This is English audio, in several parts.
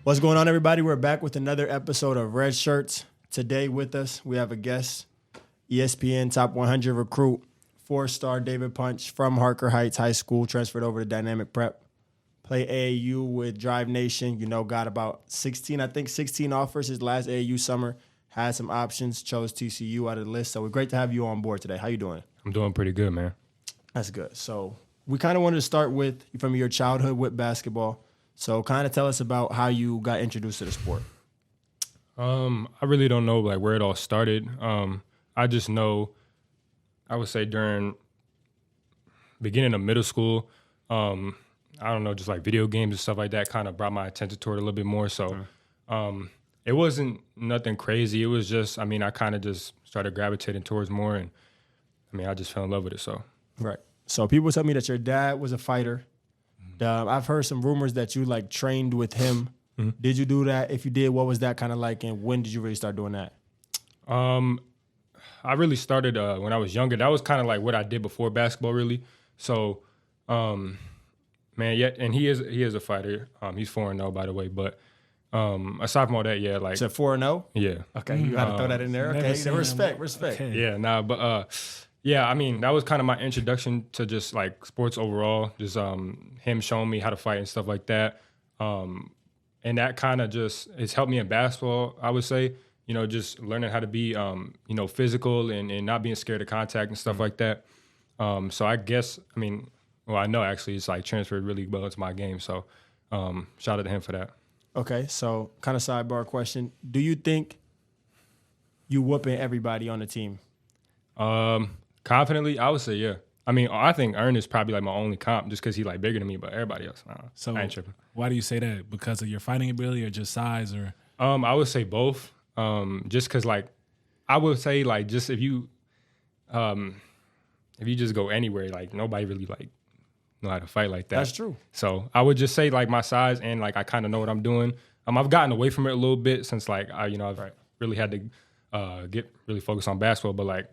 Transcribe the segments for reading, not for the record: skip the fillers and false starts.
What's going on, everybody? We're back with another episode of Redshirts. Today with us, we have a guest, ESPN Top 100 recruit, 4-star David Punch from Harker Heights High School, transferred over to Dynamic Prep. Play AAU with Drive Nation. Got about 16 offers his last AAU summer. Had some options, chose TCU out of the list. So we're great to have you on board today. How you doing? I'm doing pretty good, man. That's good. So we kind of wanted to start with from your childhood with basketball. So kind of tell us about how you got introduced to the sport. I really don't know where it all started. I just know, I would say during beginning of middle school, I don't know, just video games and stuff like that kind of brought my attention toward it a little bit more. So it wasn't nothing crazy. It was just, I kind of just started gravitating towards more, and I just fell in love with it. So right. So people tell me that your dad was a fighter. I've heard some rumors that you trained with him. Mm-hmm. Did you do that? If you did, what was that kind of like, and when did you really start doing that? I really started when I was younger. That was kind of what I did before basketball, really. So, and he is a fighter. He's 4-0, by the way. But aside from all that, yeah, So 4-0? Yeah. Okay, you had to throw that in there. Okay, respect. Okay. Yeah, that was kind of my introduction to just sports overall. Just him showing me how to fight and stuff like that. And that kind of just has helped me in basketball, I would say. Just learning how to be physical and not being scared of contact and stuff like that. So I guess I know actually it's transferred really well into my game. So shout out to him for that. Okay, so kind of sidebar question: do you think you whooping everybody on the team? Confidently, I would say yeah. I think Ern is probably my only comp just because he's bigger than me, but everybody else, so I ain't tripping. Why do you say that? Because of your fighting ability or just size? Or I would say both. Just because I would say just if you just go anywhere, nobody really know how to fight like that. That's true. So I would just say my size and I kind of know what I'm doing. I've gotten away from it a little bit since I've really had to get really focused on basketball, but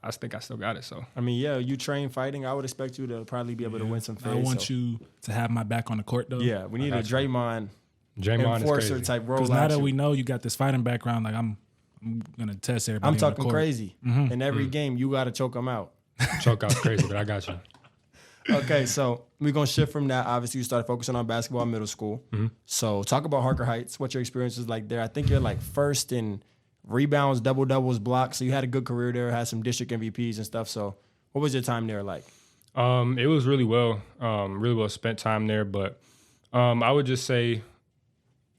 I think I still got it. So you train fighting. I would expect you to probably be able to win some fights. I want you to have my back on the court, though. Yeah, we need a Draymond enforcer type role. Because now that we know you got this fighting background, I'm gonna test everybody. I'm talking on the court. crazy. Mm-hmm. In every game, you got to choke them out. Choke out crazy, but I got you. Okay, so we're gonna shift from that. Obviously, you started focusing on basketball in middle school. Mm-hmm. So talk about Harker Heights. What your experience was like there? I think you're first in rebounds, double-doubles, blocks. So you had a good career there, had some district MVPs and stuff. So what was your time there like? It was really well spent time there. But I would just say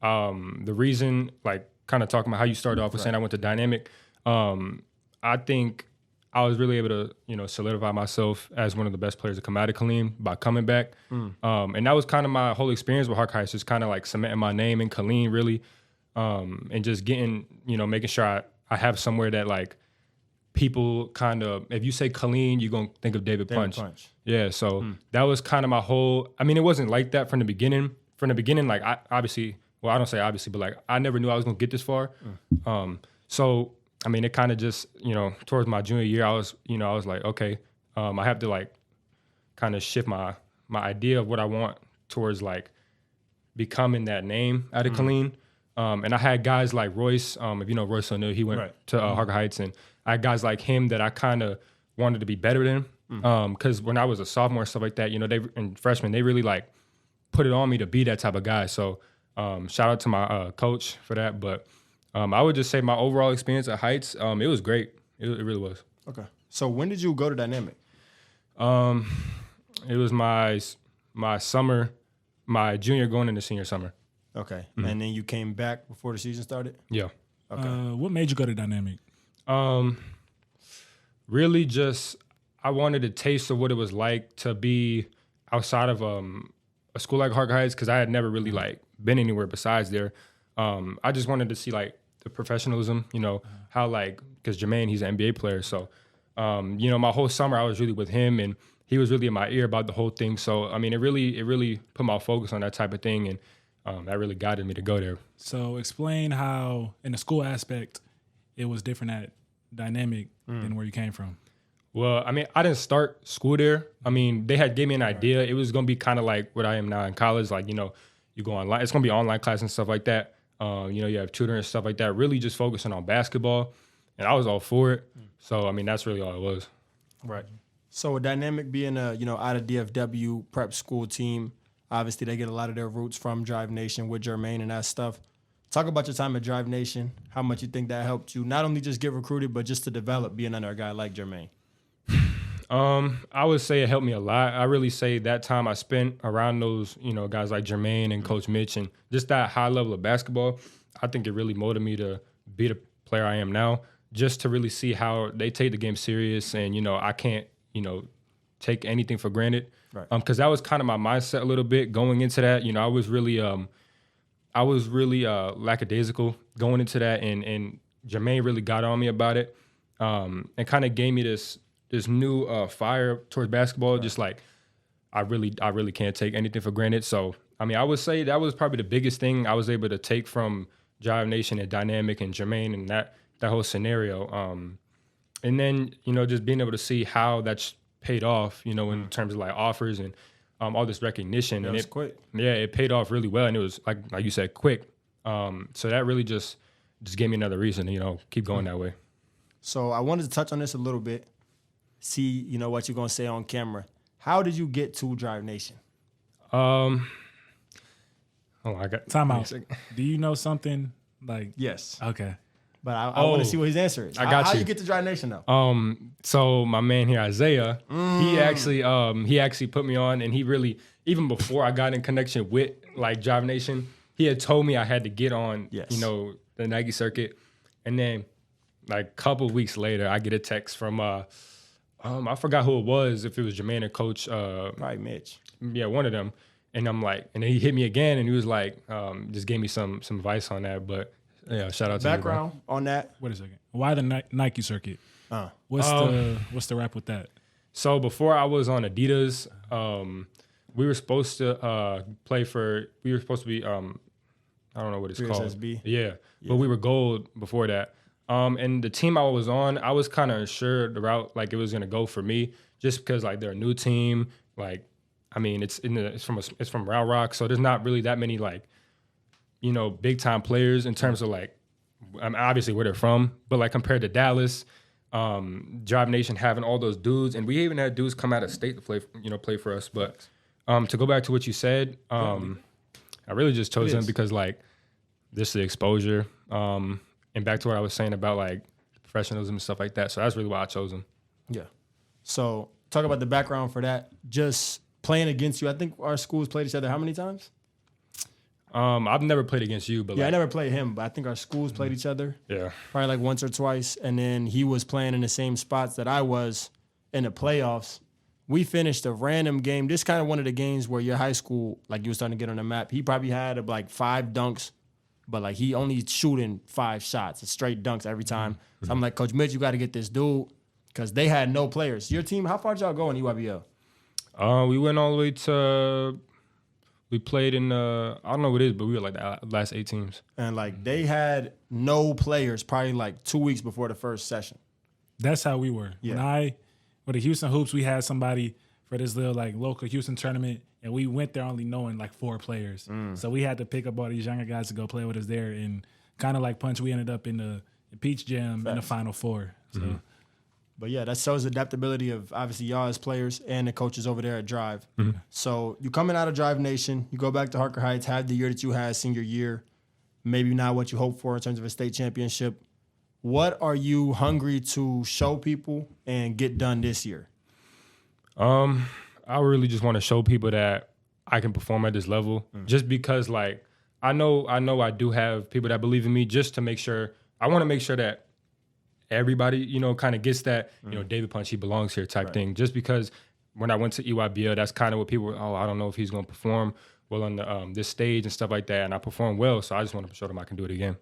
the reason, kind of talking about how you started off with saying I went to Dynamic, I think I was really able to, solidify myself as one of the best players to come out of Killeen by coming back. And that was kind of my whole experience with Harker Heights, just kind of cementing my name in Killeen, really. And just getting, making sure I have somewhere that people kind of, if you say Killeen, you're going to think of David Punch. Yeah, so that was kind of my whole, it wasn't like that from the beginning. From the beginning, I obviously, well, I don't say obviously, but I never knew I was going to get this far. So, it kind of just, towards my junior year, I was like, okay, I have to kind of shift my idea of what I want towards becoming that name out of Killeen. And I had guys like Royce, if you know Royce O'Neal, he went to Harker Heights, and I had guys like him that I kind of wanted to be better than. Because when I was a sophomore and stuff like that, they and freshman, they really put it on me to be that type of guy. So shout out to my coach for that. But I would just say my overall experience at Heights, it was great. It really was. Okay. So when did you go to Dynamic? It was my summer, my junior going into senior summer. Okay. Mm-hmm. And then you came back before the season started? Yeah. Okay. What made you go to Dynamic? Really just I wanted a taste of what it was like to be outside of a school like Harker Heights, because I had never really been anywhere besides there. I just wanted to see the professionalism, how because Jermaine, he's an NBA player. So, my whole summer I was really with him, and he was really in my ear about the whole thing. So, it really put my focus on that type of thing, and that really guided me to go there. So explain how, in the school aspect, it was different at Dynamic than where you came from. Well, I didn't start school there. They had gave me an idea. It was going to be kind of like what I am now in college. You're You go online. It's going to be online class and stuff like that. You have tutoring and stuff like that. Really just focusing on basketball. And I was all for it. So, I mean, that's really all it was. Right. So a Dynamic being a, out of DFW prep school team, obviously they get a lot of their roots from Drive Nation with Jermaine and that stuff. Talk about your time at Drive Nation, how much you think that helped you not only just get recruited, but just to develop being under a guy like Jermaine. I would say it helped me a lot. I really say that time I spent around those, guys like Jermaine and Coach Mitch and just that high level of basketball, I think it really motivated me to be the player I am now, just to really see how they take the game serious and, I can't, take anything for granted. Right. Because that was kind of my mindset a little bit going into that. I was really lackadaisical going into that, and Jermaine really got on me about it, and kind of gave me this new fire towards basketball. Right. Just like I really can't take anything for granted. So I mean, I would say that was probably the biggest thing I was able to take from Drive Nation and Dynamic and Jermaine and that whole scenario. And then just being able to see how that's paid off. In terms of like offers and all this recognition. Yeah, and it's quick. Yeah, it paid off really well, and it was like you said, quick. So that really just gave me another reason to keep going that way. So I wanted to touch on this a little bit. See, what you're gonna say on camera. How did you get to Drive Nation? I got time out. Do you know something like? Yes. Okay. But I want to see what his answer is. I got How you. you get to Drive Nation though? So my man here, Isaiah, he actually put me on, and he really, even before I got in connection with like Drive Nation, he had told me I had to get on, the Nike circuit, and then like a couple of weeks later, I get a text from I forgot who it was, if it was Jermaine or Coach, Probably Mitch. Yeah, one of them, and I'm like, and then he hit me again, and he was like, just gave me some advice on that, but. Yeah, shout out to background you, on that. Wait a second. Why the Nike circuit? What's the rap with that? So before I was on Adidas, we were supposed to play for. We were supposed to be. I don't know what it's called. SB. Yeah, but we were gold before that. And the team I was on, I was kind of unsure the route like it was gonna go for me, just because like they're a new team. Like, I mean, it's from Round Rock, so there's not really that many like. Big time players in terms of like, obviously where they're from, but like compared to Dallas, Drive Nation having all those dudes, and we even had dudes come out of state to play for us. But to go back to what you said, I really just chose them because like this is the exposure, and back to what I was saying about like professionalism and stuff like that. So that's really why I chose them. Yeah. So talk about the background for that. Just playing against you. I think our schools played each other how many times? I've never played against you, but I never played him, but I think our schools played each other. Yeah. Probably like once or twice. And then he was playing in the same spots that I was in the playoffs. We finished a random game. This kind of one of the games where your high school, like you were starting to get on the map. He probably had like 5 dunks, but like he only shooting 5 shots. It's straight dunks every time. Mm-hmm. So I'm like, Coach Mitch, you got to get this dude because they had no players. Your team, how far did y'all go in EYBL? We went all the way to... We played in, I don't know what it is, but we were like the last 8 teams. And like they had no players probably like 2 weeks before the first session. That's how we were. Yeah. With the Houston Hoops, we had somebody for this little like local Houston tournament, and we went there only knowing like 4 players. So we had to pick up all these younger guys to go play with us there, and kind of like Punch, we ended up in the Peach Jam in the Final Four. So. Mm-hmm. But yeah, that shows adaptability of obviously y'all as players and the coaches over there at Drive. Mm-hmm. So you coming out of Drive Nation, you go back to Harker Heights, have the year that you had senior year, maybe not what you hoped for in terms of a state championship. What are you hungry to show people and get done this year? I really just want to show people that I can perform at this level, just because like I know I do have people that believe in me, just to make sure. I want to make sure that everybody, kind of gets that, David Punch, he belongs here type thing. Just because when I went to EYBL, that's kind of what people were, I don't know if he's going to perform well on this stage and stuff like that. And I performed well, so I just want to show them I can do it again.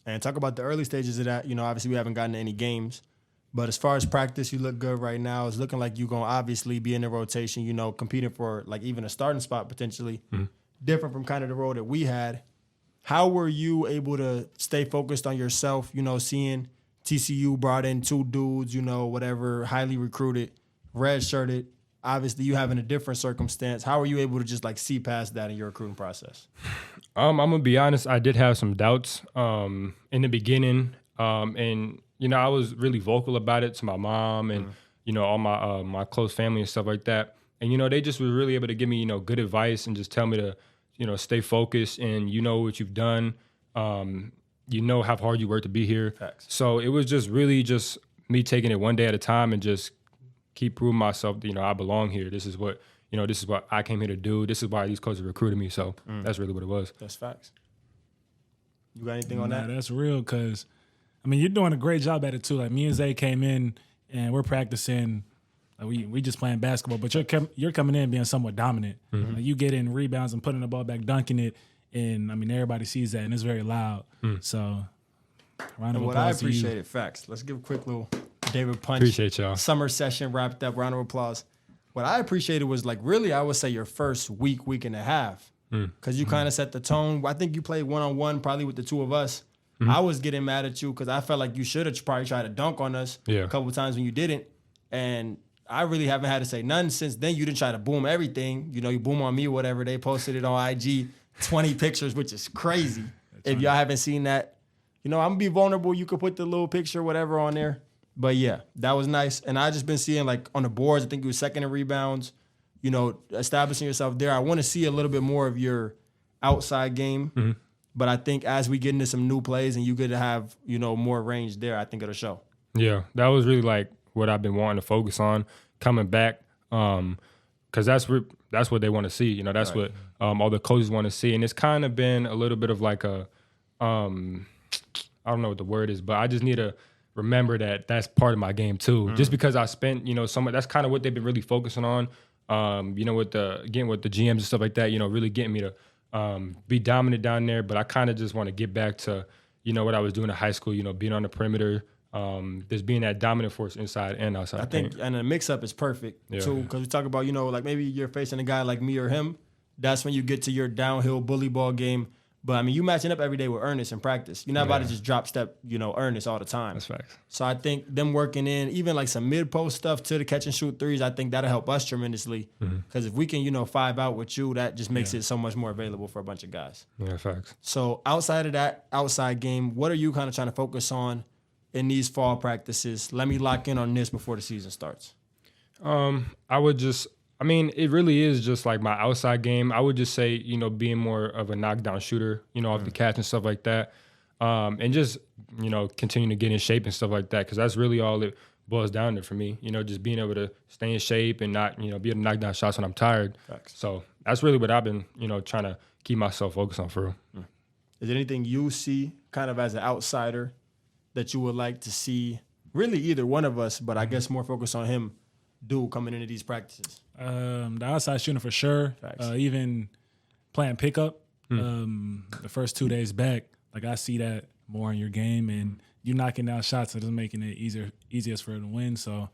And talk about the early stages of that. Obviously we haven't gotten to any games. But as far as practice, you look good right now. It's looking like you're going to obviously be in the rotation, competing for like even a starting spot potentially. Different from kind of the role that we had. How were you able to stay focused on yourself, seeing TCU brought in 2 dudes, whatever, highly recruited, red-shirted, obviously you having a different circumstance. How are you able to just like see past that in your recruiting process? I'm gonna be honest. I did have some doubts in the beginning, and I was really vocal about it to my mom and all my my close family and stuff like that. And they just were really able to give me good advice and just tell me to stay focused and what you've done. How hard you work to be here. Facts. So it was just really just me taking it one day at a time and just keep proving myself that I belong here. This is what I came here to do. This is why these coaches recruited me. So that's really what it was. That's facts. You got anything on that? That's real because, you're doing a great job at it too. Like me and Zay came in and we're practicing. We just playing basketball, but you're coming in being somewhat dominant. Mm-hmm. Like you get in rebounds and putting the ball back, dunking it, and everybody sees that and it's very loud. So, round of And what I applause to you. appreciate it, facts. Let's give a quick little David Punch. Appreciate y'all. Summer session wrapped up. Round of applause. What I appreciated was like really, I would say your first week and a half, because you kind of set the tone. I think you played one-on-one probably with the two of us. I was getting mad at you because I felt like you should have probably tried to dunk on us a couple of times when you didn't, and I really haven't had to say nothing since then. You didn't try to boom everything. You boom on me or whatever. They posted it on IG, 20 pictures, which is crazy. If y'all haven't seen that, I'm going to be vulnerable. You could put the little picture, whatever, on there. But, yeah, that was nice. And I just been seeing, like, on the boards, I think you were second in rebounds, establishing yourself there. I want to see a little bit more of your outside game. But I think as we get into some new plays and you get to have, more range there, I think it'll show. Yeah, that was really, like, what I've been wanting to focus on coming back, because that's what they want to see. That's right. What all the coaches want to see, and it's kind of been a little bit of like a, I don't know what the word is, but I just need to remember that that's part of my game too. Just because I spent so much, that's kind of what they've been really focusing on. With the GMs and stuff like that, really getting me to be dominant down there. But I kind of just want to get back to what I was doing in high school. Being on the perimeter. Just being that dominant force inside and outside. I think, and the mix-up is perfect, too, because we talk about, like maybe you're facing a guy like me or him. That's when you get to your downhill bully ball game. But, you matching up every day with Ernest in practice. You're not about to just drop step, Ernest all the time. That's facts. So I think them working in, even like some mid-post stuff to the catch and shoot threes, I think that'll help us tremendously. Because if we can, 5 out with you, that just makes it so much more available for a bunch of guys. Yeah, facts. So outside of that outside game, what are you kind of trying to focus on in these fall practices? Let me lock in on this before the season starts. I would just, it really is just like my outside game. I would just say, being more of a knockdown shooter, off the catch and stuff like that. And just, continue to get in shape and stuff like that. Cause that's really all it boils down to for me, just being able to stay in shape and not, be able to knock down shots when I'm tired. Facts. So that's really what I've been, trying to keep myself focused on for real. Is there anything you see kind of as an outsider that you would like to see, really either one of us, but I guess more focus on him, do coming into these practices? The outside shooting for sure. Even playing pickup the first 2 days back, like I see that more in your game, and you knocking down shots that is making it easiest for him to win. So,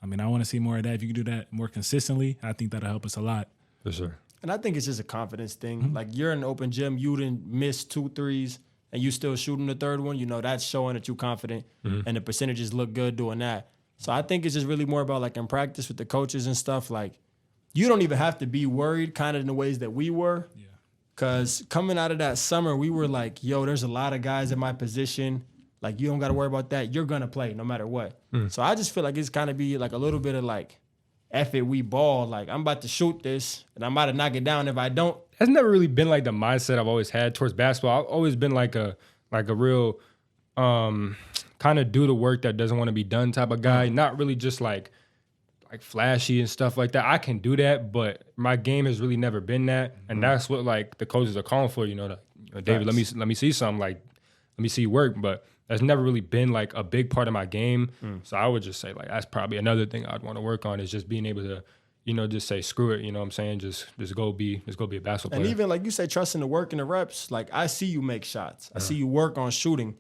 I want to see more of that. If you can do that more consistently, I think that'll help us a lot. For sure. And I think it's just a confidence thing. Like you're in an open gym, you didn't miss 2 threes, and you still shooting the third one, that's showing that you're confident, and the percentages look good doing that. So I think it's just really more about like in practice with the coaches and stuff, like you don't even have to be worried kind of in the ways that we were. Yeah. Because coming out of that summer, we were like, yo, there's a lot of guys in my position. Like you don't got to worry about that. You're going to play no matter what. So I just feel like it's kind of be like a little bit of like, F it, we ball. Like I'm about to shoot this and I'm about to knock it down if I don't. That's never really been like the mindset I've always had towards basketball. I've always been like a real kind of do the work that doesn't want to be done type of guy. Not really just like flashy and stuff like that. I can do that, but my game has really never been that. And that's what like the coaches are calling for, David, let me see something, like let me see you work. But that's never really been like a big part of my game. So I would just say like that's probably another thing I'd want to work on is just being able to just say screw it, what I'm saying? Just go be a basketball player. And even like you say, trusting the work and the reps, like I see you make shots. I see you work on shooting.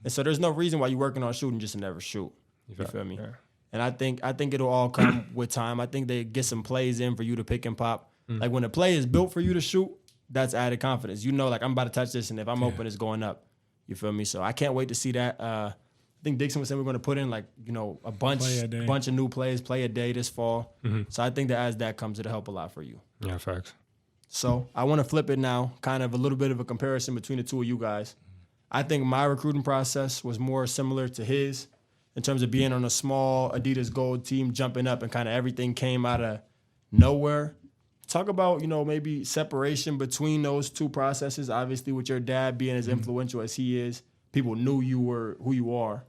And so there's no reason why you're working on shooting just to never shoot. You feel me? Yeah. And I think it'll all come with time. I think they get some plays in for you to pick and pop. Like when a play is built for you to shoot, that's added confidence. Like I'm about to touch this, and if I'm open, it's going up. You feel me? So I can't wait to see that. think Dixon was saying we're going to put in like, a bunch of new plays, play a day this fall. Mm-hmm. So I think that as that comes, it'll help a lot for you. Yeah, facts. So I want to flip it now, kind of a little bit of a comparison between the two of you guys. I think my recruiting process was more similar to his in terms of being on a small Adidas Gold team, jumping up, and kind of everything came out of nowhere. Talk about, maybe separation between those two processes. Obviously, with your dad being as influential as he is, people knew you were who you are.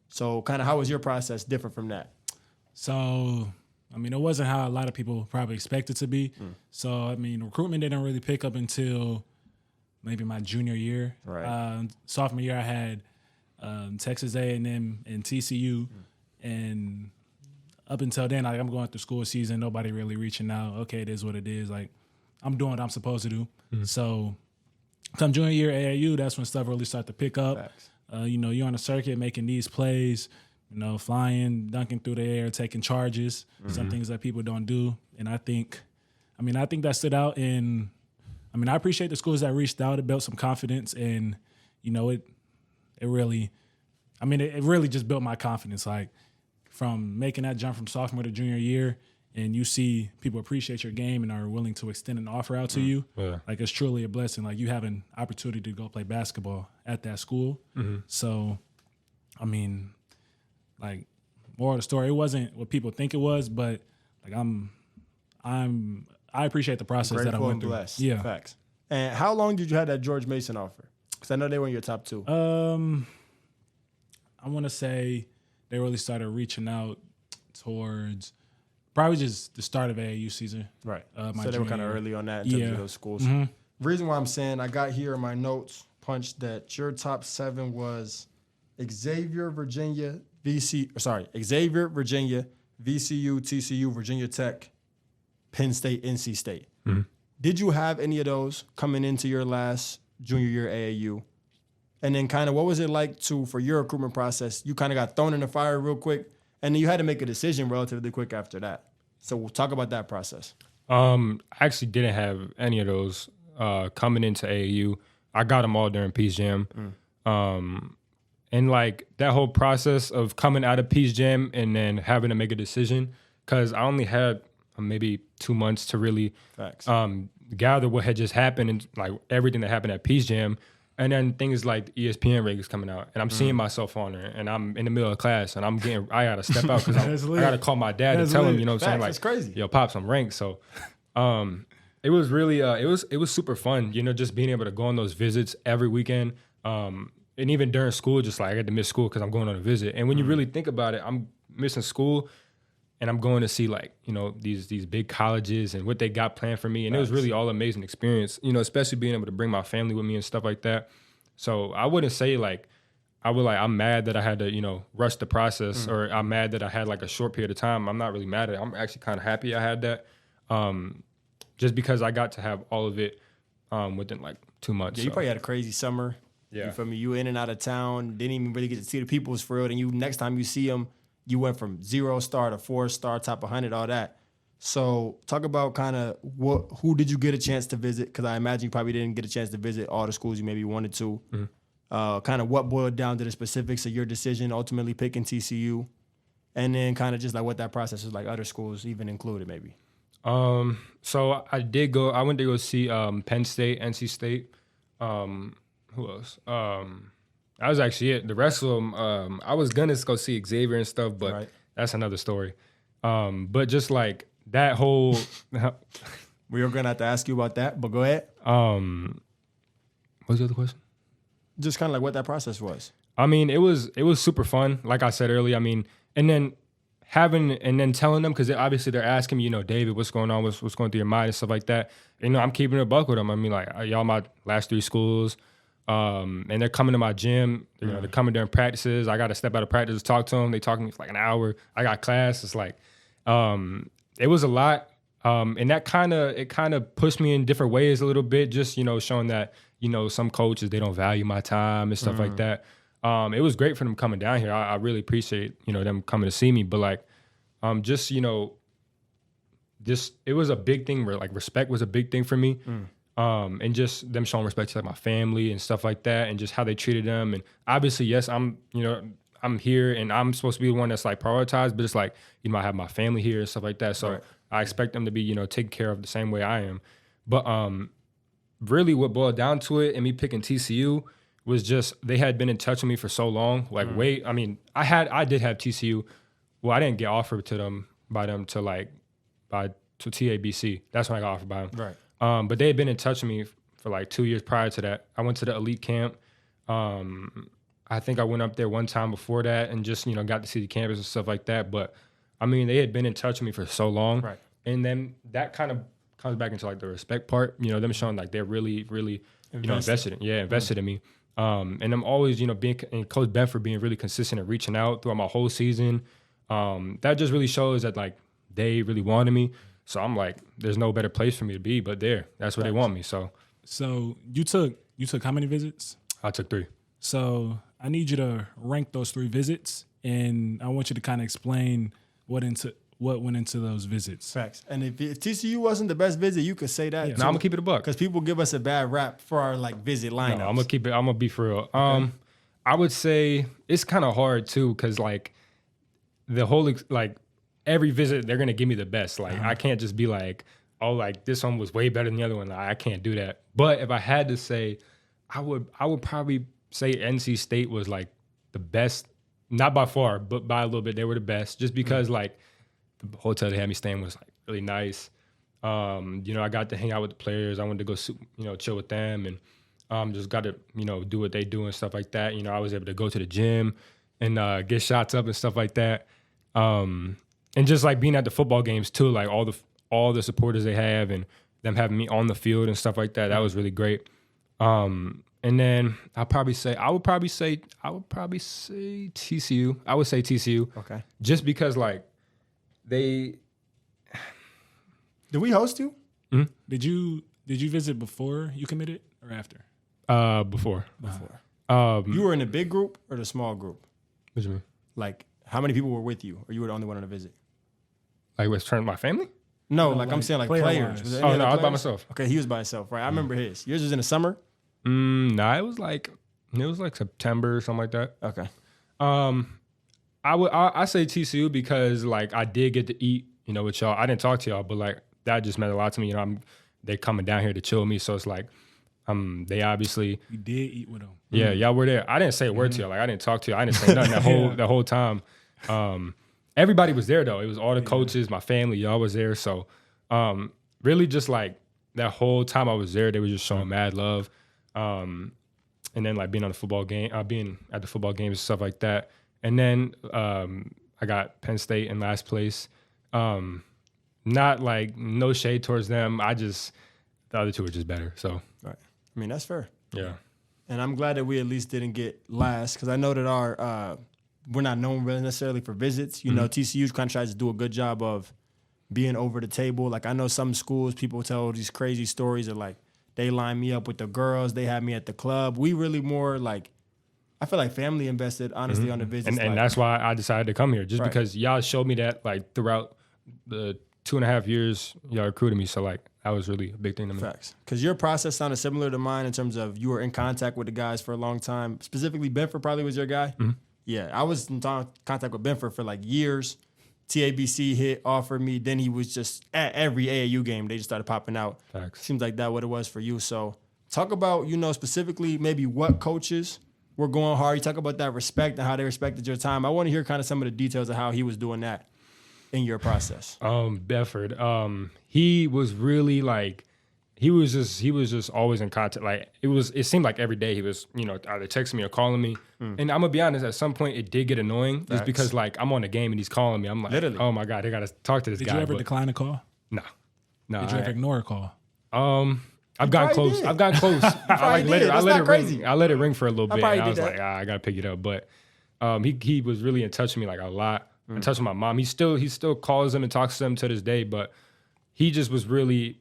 So kind of how was your process different from that? So, it wasn't how a lot of people probably expect it to be. So, recruitment didn't really pick up until maybe my junior year. Right. Sophomore year, I had Texas A&M and TCU. And up until then, I'm going through school season, nobody really reaching out. Okay, it is what it is. Like, I'm doing what I'm supposed to do. So, come junior year AAU, that's when stuff really started to pick up. You're on a circuit making these plays, flying, dunking through the air, taking charges, some things that people don't do. And I think that stood out. And I appreciate the schools that reached out. It built some confidence, and it really just built my confidence. Like, from making that jump from sophomore to junior year, and you see people appreciate your game and are willing to extend an offer out to you, like, it's truly a blessing. Like, you have an opportunity to go play basketball at that school. So, like, moral of the story, it wasn't what people think it was, but like I appreciate the process that I went through. Blessed. Yeah, facts. And how long did you have that George Mason offer? Because I know they were in your top two. I want to say they really started reaching out towards probably just the start of AAU season. Right. My So they were kind of early on that in terms of those schools. The reason why I'm saying I got here in my notes, Punch, that your top 7 was Xavier, Virginia, VCU, TCU, Virginia Tech, Penn State, NC State. Did you have any of those coming into your last junior year AAU? And then kind of what was it like for your recruitment process? You kind of got thrown in the fire real quick, and then you had to make a decision relatively quick after that. So we'll talk about that process. I actually didn't have any of those coming into AAU. I got them all during Peace Jam. And like that whole process of coming out of Peace Jam and then having to make a decision, because I only had maybe 2 months to really gather what had just happened and like everything that happened at Peace Jam. And then things like ESPN ratings coming out, and I'm seeing myself on there, and I'm in the middle of class, and I gotta step out because I gotta call my dad and tell him, what I'm saying, like, it's crazy. Yo, Pops, I'm ranked. So, it was really, it was super fun, just being able to go on those visits every weekend, and even during school, just like I had to miss school because I'm going on a visit. And when you really think about it, I'm missing school, and I'm going to see like these big colleges and what they got planned for me, and it was really all amazing experience. Especially being able to bring my family with me and stuff like that. So I wouldn't say like I'm mad that I had to rush the process, or I'm mad that I had like a short period of time. I'm not really mad at it. I'm actually kind of happy I had that, just because I got to have all of it within like 2 months. Yeah, you probably had a crazy summer. Yeah, you feel me? You in and out of town, didn't even really get to see the people's for real. And next time you see them, you went from 0-star to 4-star, top 100, all that. So talk about kind of who did you get a chance to visit? Because I imagine you probably didn't get a chance to visit all the schools you maybe wanted to. Kind of what boiled down to the specifics of your decision, ultimately picking TCU, and then kind of just like what that process was like, other schools even included maybe. So I went to go see Penn State, NC State. Who else? That was actually it. The rest of them, I was gonna go see Xavier and stuff, but that's another story. But just like that whole, we were gonna have to ask you about that, but go ahead. What was the other question? Just kind of like what that process was. It was super fun. Like I said earlier, and then telling them, because obviously they're asking me, David, what's going on? What's going through your mind and stuff like that. I'm keeping it a buck with them. Y'all my last 3 schools. And they're coming to my gym. They're coming during practices. I got to step out of practice to talk to them. They talk to me for like an hour. I got class. It's like, it was a lot. And that kind of pushed me in different ways a little bit, just, showing that, some coaches, they don't value my time and stuff like that. It was great for them coming down here. I really appreciate, them coming to see me. But like, just, it was a big thing where like respect was a big thing for me. And just them showing respect to like my family and stuff like that, and just how they treated them. And obviously, yes, I'm I'm here and I'm supposed to be the one that's like prioritized, but it's like, you know, I have my family here and stuff like that. So I expect them to be, you know, taken care of the same way I am. But really what boiled down to it and me picking TCU was just they had been in touch with me for so long. Like I mean, I did have TCU. Well, I didn't get offered to them by to TABC. That's when I got offered by them. Right. But they had been in touch with me for like 2 years prior to that. I went to the elite camp. I think I went up there one time before that and just, you know, got to see the campus and stuff like that. But I mean, they had been in touch with me for so long. Right. And then that kind of comes back into like the respect part, you know, them showing like they're really, really, you know, invested in me. And I'm always, you know, and Coach Benford being really consistent and reaching out throughout my whole season. That just really shows that like they really wanted me. So I'm like, there's no better place for me to be but there. That's where they want me. So you took how many visits? I took 3. So I need you to rank those 3 visits, and I want you to kind of explain what went into those visits. Facts. And if TCU wasn't the best visit, you could say that. Yeah. Too. No, I'm gonna keep it a buck Because people give us a bad rap for our like visit lineups. No, I'm gonna be for real. I would say it's kind of hard too, because like the whole like every visit they're gonna give me the best. Like I can't just be like, oh, like this one was way better than the other one. Like, I can't do that. But if I had to say, I would probably say NC State was like the best, not by far, but by a little bit. They were the best, just because like the hotel they had me staying was like really nice. You know, I got to hang out with the players. I wanted to go, you know, chill with them, and just got to, you know, do what they do and stuff like that. You know, I was able to go to the gym and get shots up and stuff like that. And just like being at the football games too, like all the supporters they have and them having me on the field and stuff like that. That was really great. And then I would probably say TCU. I would say TCU. Okay. Just because like did we host you? Mm-hmm. Did you visit before you committed or after? Before. You were in the big group or the small group? What do you mean? Like how many people were with you, or you were the only one on a visit? Like was turning my family? No, like I'm saying like players. Was there any Oh no, other I was by players? myself. Okay, he was by himself, right? I remember his. Yours was in the summer? Nah, it was like September or something like that. Okay. I say TCU because like I did get to eat, you know, with y'all. I didn't talk to y'all, but like that just meant a lot to me. You know, they coming down here to chill with me, so it's like they obviously you did eat with them. Yeah, y'all were there. I didn't say a word to y'all. Like I didn't talk to y'all. I didn't say nothing that whole time. Everybody was there though. It was all the coaches, my family, y'all was there. So really just like that whole time I was there, they were just showing mad love. And then like being on the football game, being at the football games and stuff like that. And then I got Penn State in last place. Not like no shade towards them. The other two were just better. So right. I mean, that's fair. Yeah. And I'm glad that we at least didn't get last, because I know that we're not known really necessarily for visits. You know, TCU kind of tries to do a good job of being over the table. Like I know some schools, people tell these crazy stories of like, they line me up with the girls. They had me at the club. We really more like, I feel like family invested, honestly, on the visits. And that's why I decided to come here, just because y'all showed me that like throughout the 2.5 years y'all recruited me. So like that was really a big thing to me. Facts. Because your process sounded similar to mine in terms of you were in contact with the guys for a long time. Specifically, Benford probably was your guy. Mm-hmm. Yeah, I was in contact with Benford for like years. TABC offered me. Then he was just at every AAU game. They just started popping out. Facts. Seems like that what it was for you. So talk about, you know, specifically maybe what coaches were going hard. You talk about that respect and how they respected your time. I want to hear kind of some of the details of how he was doing that in your process. Bedford, he was really like, he was just always in contact. Like it seemed like every day he was, you know, either texting me or calling me. And I'm gonna be honest, at some point it did get annoying just because like I'm on the game and he's calling me. I'm like, literally, oh my God, they gotta talk to this guy. Did you ever decline a call? No. Did you ever ignore a call? I've gotten close. Did. I've gotten close. I let it crazy. ring. I let it ring for a little bit. And I was like, I gotta pick it up. But he was really in touch with me like a lot. In touch with my mom. He still calls them and talks to them to this day. But he just was really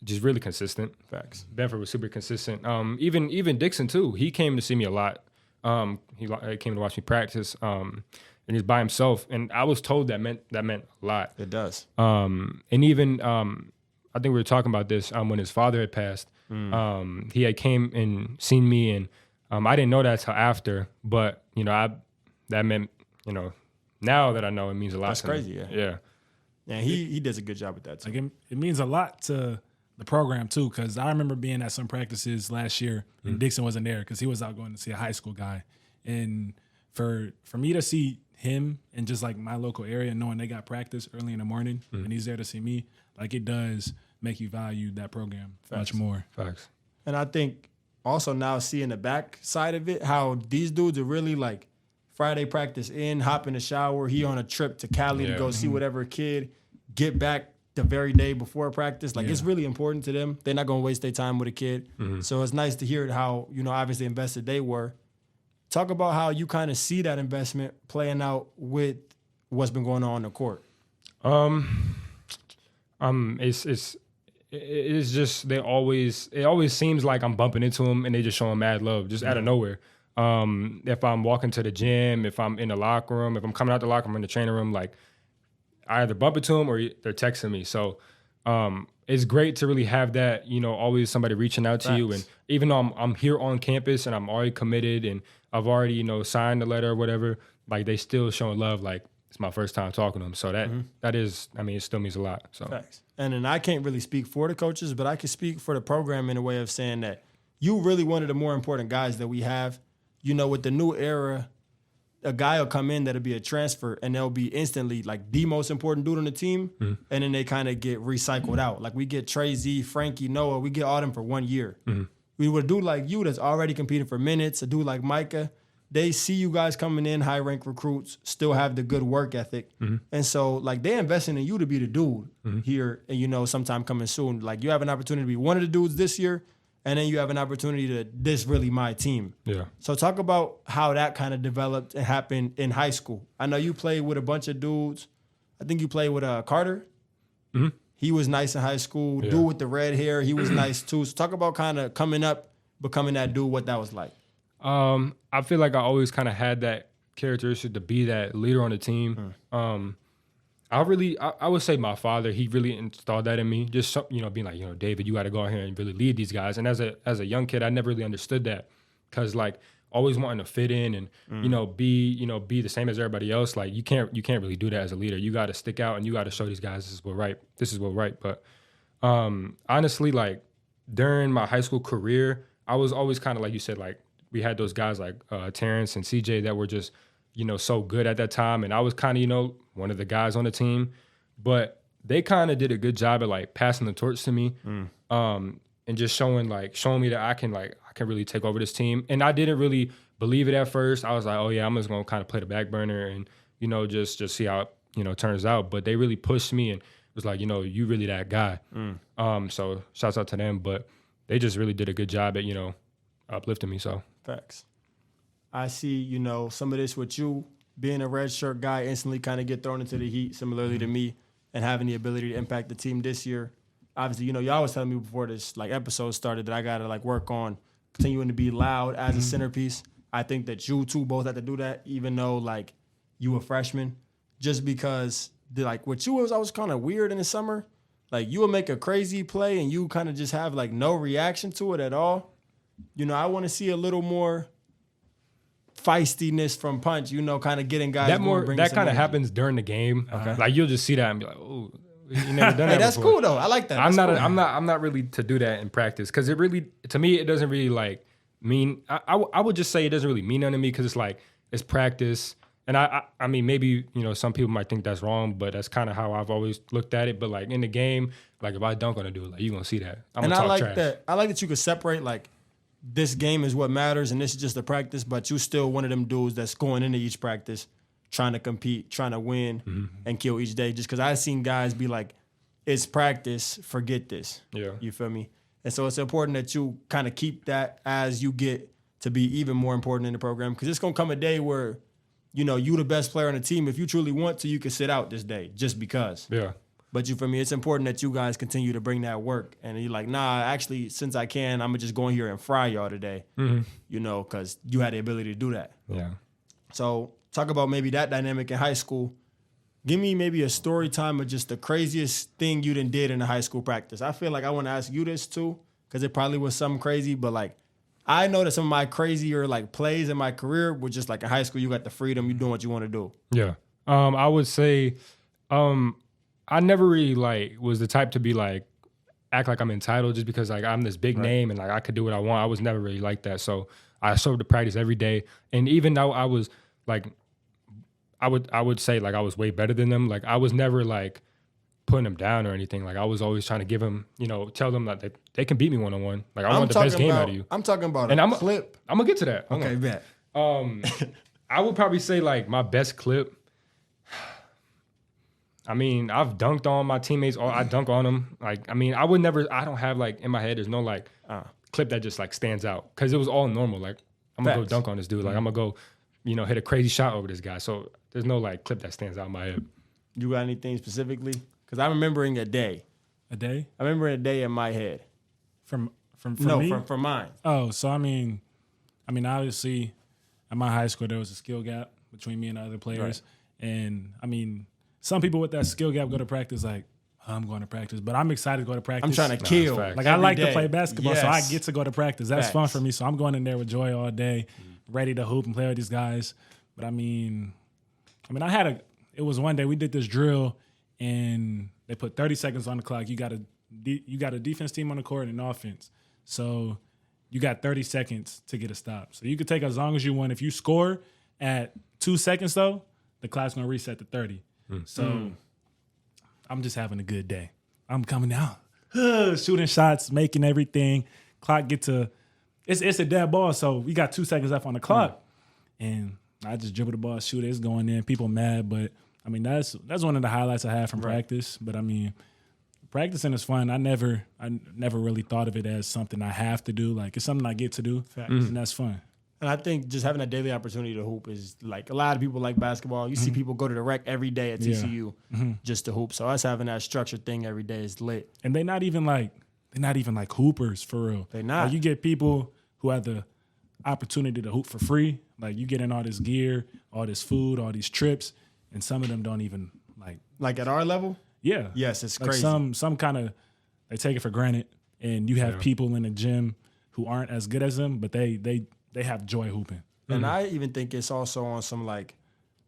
consistent. Facts. Benford was super consistent. Even Dixon too. He came to see me a lot. He came to watch me practice. And he's by himself. And I was told that meant a lot. It does. And even I think we were talking about this when his father had passed. He had came and seen me, and I didn't know that until after. But you know, that meant, now that I know, it means a lot. That's to crazy, me. yeah. Yeah, he does a good job with that too. Like it means a lot to the program too, because I remember being at some practices last year and Dixon wasn't there because he was out going to see a high school guy. And for me to see him in just like my local area, knowing they got practice early in the morning and he's there to see me, like it does make you value that program much more. Facts. And I think also now seeing the back side of it, how these dudes are really like Friday practice in, hop in the shower, he on a trip to Cali to go see whatever kid, get back the very day before practice. Like it's really important to them. They're not going to waste their time with a kid. So it's nice to hear how, obviously invested they were. Talk about how you kind of see that investment playing out with what's been going on the court. It's just it always seems like I'm bumping into them and they just showing mad love just out of nowhere. If I'm walking to the gym, if I'm in the locker room, if I'm coming out the locker room in the training room, like I either bump into them or they're texting me. So it's great to really have that, always somebody reaching out to you. And even though I'm here on campus and I'm already committed and I've already, signed the letter or whatever, like they still showing love. Like it's my first time talking to them. So that is, it still means a lot. So Facts. And then I can't really speak for the coaches, but I can speak for the program in a way of saying that you really one of the more important guys that we have. With the new era, a guy will come in that'll be a transfer and they'll be instantly like the most important dude on the team, and then they kind of get recycled out. Like we get Trey Z, Frankie, Noah, we get all them for 1 year. We would a dude like you that's already competing for minutes, a dude like Micah, they see you guys coming in, high-ranked recruits, still have the good work ethic. And so, like, they're investing in you to be the dude here and, sometime coming soon. Like, you have an opportunity to be one of the dudes this year, and then you have an opportunity to, this really my team. Yeah. So talk about how that kind of developed and happened in high school. I know you played with a bunch of dudes. I think you played with Carter. He was nice in high school. Yeah. Dude with the red hair, he was nice too. So talk about kind of coming up, becoming that dude, what that was like. I feel like I always kind of had that characteristic to be that leader on the team. I would say my father, he really installed that in me. Just, being like, David, you got to go out here and really lead these guys. And as a young kid, I never really understood that because like always wanting to fit in and, be the same as everybody else. Like you can't really do that as a leader. You got to stick out and you got to show these guys this is what right. But honestly, like during my high school career, I was always kind of like you said, like we had those guys like Terrence and CJ that were just, so good at that time. And I was kind of, one of the guys on the team, but they kind of did a good job at like passing the torch to me, and just showing me that I can really take over this team. And I didn't really believe it at first. I was like, oh yeah, I'm just gonna kind of play the back burner and just see how it turns out. But they really pushed me and was like, you really that guy. So shouts out to them. But they just really did a good job at uplifting me. So facts. I see, some of this with you being a red shirt guy, instantly kind of get thrown into the heat, similarly to me, and having the ability to impact the team this year. Obviously, y'all was telling me before this episode started that I got to work on continuing to be loud as a centerpiece. I think that you two both had to do that, even though you a freshman, just because with you I was kind of weird in the summer. Like you would make a crazy play and you kind of just have no reaction to it at all. I want to see a little more feistiness from Punch, kind of getting guys that kind of happens during the game. Okay. Like you'll just see that and be like, oh, you never done that that's before. Cool though. I like that. I'm not really to do that in practice because it really, to me, it doesn't really mean. I would just say it doesn't really mean nothing to me because it's practice. And I mean maybe some people might think that's wrong, but that's kind of how I've always looked at it. But in the game, if I dunk on a dude, you're gonna see that. I like trash. I like that you could separate this game is what matters and this is just a practice, but you still one of them dudes that's going into each practice trying to compete, trying to win and kill each day. Just because I've seen guys be like, it's practice, forget this. Yeah. You feel me? And so it's important that you kind of keep that as you get to be even more important in the program because it's going to come a day where, you the best player on the team. If you truly want to, you can sit out this day just because. Yeah. But you feel me? It's important that you guys continue to bring that work. And you're like, nah, actually, since I can, I'm going to just go in here and fry y'all today, because you had the ability to do that. Yeah. So talk about maybe that dynamic in high school. Give me maybe a story time of just the craziest thing you done did in a high school practice. I feel like I want to ask you this too, because it probably was something crazy, but I know that some of my crazier like plays in my career were just like in high school. You got the freedom. You doing what you want to do. Yeah. I would say, I never really like was the type to be like act like I'm entitled just because like I'm this big name and like I could do what I want. I was never really like that. So I showed up to practice every day. And even though I was like, I would say like I was way better than them. Like I was never like putting them down or anything. Like I was always trying to give them, tell them that they can beat me one-on-one. Like I want the best game out of you. I'm talking about and a clip. I'm gonna get to that. Okay, bet. I would probably say like my best clip. I mean, I've dunked on my teammates, or I dunk on them. Like, I mean, I don't have like in my head, there's no like clip that just like stands out because it was all normal. Like, I'm gonna go dunk on this dude. Like, I'm gonna go, hit a crazy shot over this guy. So there's no like clip that stands out in my head. You got anything specifically? Because I'm remembering a day. A day? I remember a day in my head. From mine. Oh, so I mean, obviously, at my high school there was a skill gap between me and the other players, and I mean. Some people with that skill gap go to practice like, I'm going to practice, but I'm excited to go to practice. I'm trying to kill. Like I like to play basketball, so I get to go to practice. That's fun for me. So I'm going in there with joy all day, ready to hoop and play with these guys. But I mean, it was one day we did this drill and they put 30 seconds on the clock. You got a defense team on the court and an offense. So you got 30 seconds to get a stop. So you could take as long as you want. If you score at 2 seconds though, the clock's going to reset to 30. So I'm just having a good day. I'm coming out, shooting shots, making everything. Clock get to it's a dead ball, so we got 2 seconds left on the clock, and I just dribble the ball, shoot it. It's going in. People mad, but I mean that's one of the highlights I have from practice. But I mean, practicing is fun. I never really thought of it as something I have to do. Like it's something I get to do, and that's fun. And I think just having a daily opportunity to hoop is like a lot of people like basketball. You see people go to the rec every day at TCU just to hoop. So us having that structured thing every day is lit. And they're not even like hoopers for real. They're not. Like you get people who have the opportunity to hoop for free. Like you get in all this gear, all this food, all these trips, and some of them don't even like at our level. Yeah. Yes, it's like crazy. Some kind of they take it for granted, and you have people in the gym who aren't as good as them, but they have joy hooping. And I even think it's also on some like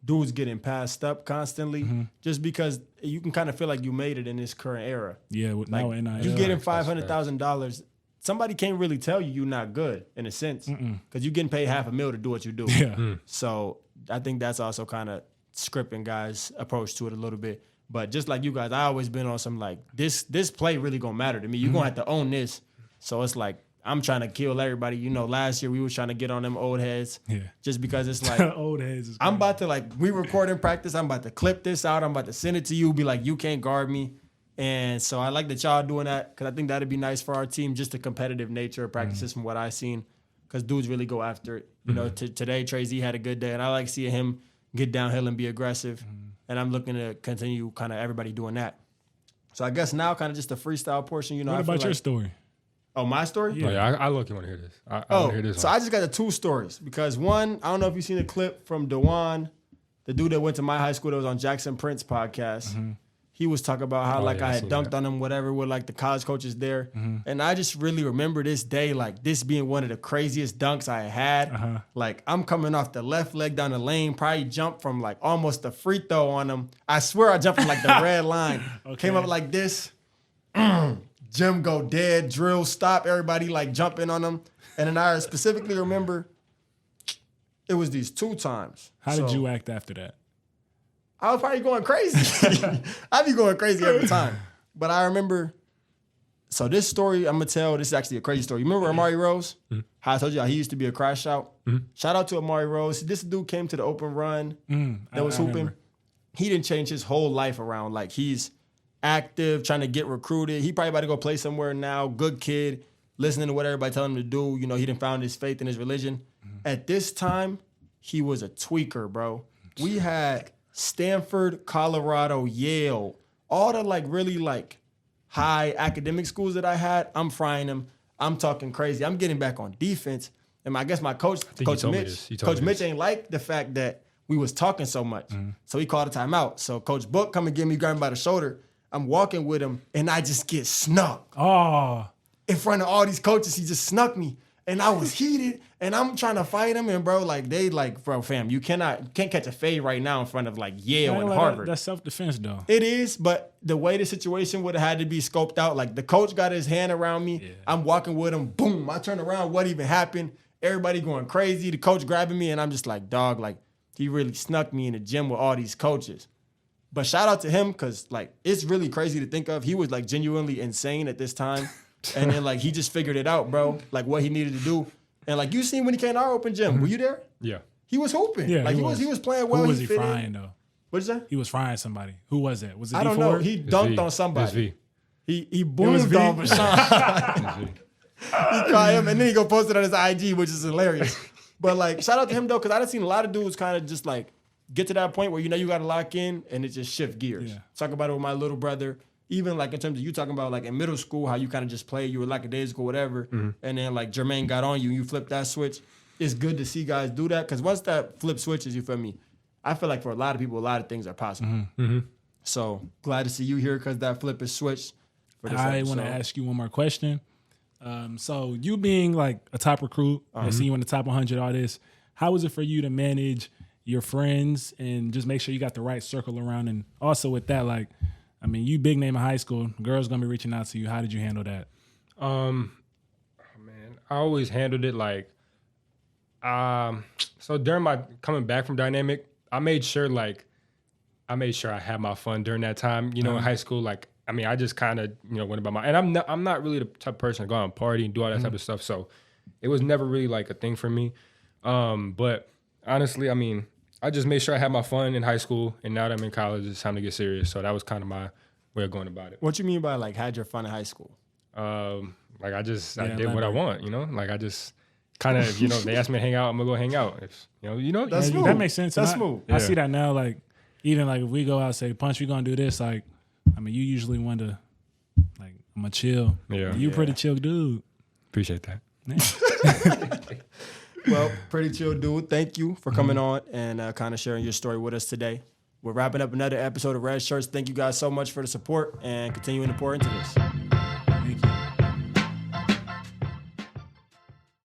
dudes getting passed up constantly just because you can kind of feel like you made it in this current era. Yeah, with like, no NIL. You getting $500,000. Somebody can't really tell you're not good in a sense because you're getting paid $500,000 to do what you do. Yeah. So I think that's also kind of scripting guys' approach to it a little bit. But just like you guys, I always been on some like this play really gonna matter to me. You're gonna have to own this. So it's like I'm trying to kill everybody. Last year we was trying to get on them old heads. Yeah. Just because it's like old heads. I'm about to we record in practice. I'm about to clip this out. I'm about to send it to you. Be like, you can't guard me. And so I like that y'all doing that because I think that'd be nice for our team. Just the competitive nature of practices from what I've seen, because dudes really go after it. Today Trey Z had a good day, and I like seeing him get downhill and be aggressive. And I'm looking to continue kind of everybody doing that. So I guess now kind of just the freestyle portion. What about your story? Oh, my story? Yeah, I look. You want to hear this? I want to hear this. So I just got the two stories because one, I don't know if you've seen the clip from Dewan, the dude that went to my high school that was on Jackson Prince podcast. He was talking about how I had dunked on him, whatever, with like the college coaches there. And I just really remember this day, like this being one of the craziest dunks I had. Like I'm coming off the left leg down the lane, probably jumped from like almost a free throw on him. I swear I jumped from like the red line. Came up like this. Jim go dead, drill, stop, everybody like jumping on him. And then I specifically remember it was these 2 times. How did you act after that? I was probably going crazy. I'd be going crazy every time. But I remember, so this story I'm going to tell, this is actually a crazy story. You remember Amari Rose? How I told you how he used to be a crash out? Shout out to Amari Rose. This dude came to the open run that was hooping. Remember. He didn't change his whole life around. Like he's active, trying to get recruited. He probably about to go play somewhere now. Good kid, listening to what everybody telling him to do. He didn't found his faith in his religion. At this time, he was a tweaker, bro. We had Stanford, Colorado, Yale, all the like really like high academic schools that I had. I'm frying them. I'm talking crazy. I'm getting back on defense. And I guess my coach Mitch ain't like the fact that we was talking so much. So he called a timeout. So Coach Book come and get me, grab me by the shoulder. I'm walking with him, and I just get snuck. Oh. In front of all these coaches, he just snuck me. And I was heated, and I'm trying to fight him, and bro, like they like, bro, fam, you can't catch a fade right now in front of like Yale and Harvard. That's self-defense though. It is, but the way the situation would have had to be scoped out, like the coach got his hand around me, I'm walking with him, boom, I turn around, what even happened? Everybody going crazy, the coach grabbing me, and I'm just like, dog, like he really snuck me in the gym with all these coaches. But shout out to him, because like it's really crazy to think of. He was like genuinely insane at this time. And then, like, he just figured it out, bro, like, what he needed to do. And, like, you seen when he came to our open gym. Were you there? Yeah. He was hooping. Yeah, like, he was playing well. Who was he frying, though? What'd you say? He was frying somebody. Who was that? Was it I don't know. He dunked on somebody. He boomed on Bashan. He caught him, and then he go post it on his IG, which is hilarious. But, like, shout out to him, though, because I done seen a lot of dudes kind of just, like, get to that point where, you know, you got to lock in, and it just shift gears. Yeah. Talk about it with my little brother. Even like in terms of you talking about like in middle school, how you kind of just play, you were lackadaisical, whatever. And then like Jermaine got on you, you flipped that switch. It's good to see guys do that, because once that flip switches, you feel me? I feel like for a lot of people, a lot of things are possible. So glad to see you here, because that flip is switched. I want to ask you one more question. So you being like a top recruit, I see you in the top 100, all this, how is it for you to manage your friends and just make sure you got the right circle around? And also with that, like, I mean, you big name in high school. Girls gonna be reaching out to you. How did you handle that? Man, I always handled it like, so during my coming back from Dynamic, I made sure I had my fun during that time. You know, in high school, like, I mean, I just kind of, you know, went about my, and I'm not really the type of person to go out and party and do all that type of stuff. So it was never really like a thing for me. But honestly, I mean, I just made sure I had my fun in high school, and now that I'm in college, it's time to get serious. So that was kind of my way of going about it. What you mean by like had your fun in high school? Like I did what I want, you know. Like I just kind of, you know, they asked me to hang out, I'm gonna go hang out. If, you know, that's smooth. That makes sense. That's smooth. I see that now. Like even like if we go out, say, Punch, we gonna do this. Like, I mean, you usually want to, like, I'm a chill. Yeah, you pretty chill dude. Appreciate that. Well, pretty chill dude. Thank you for coming on and kind of sharing your story with us today. We're wrapping up another episode of Red Shirts. Thank you guys so much for the support and continuing to pour into this.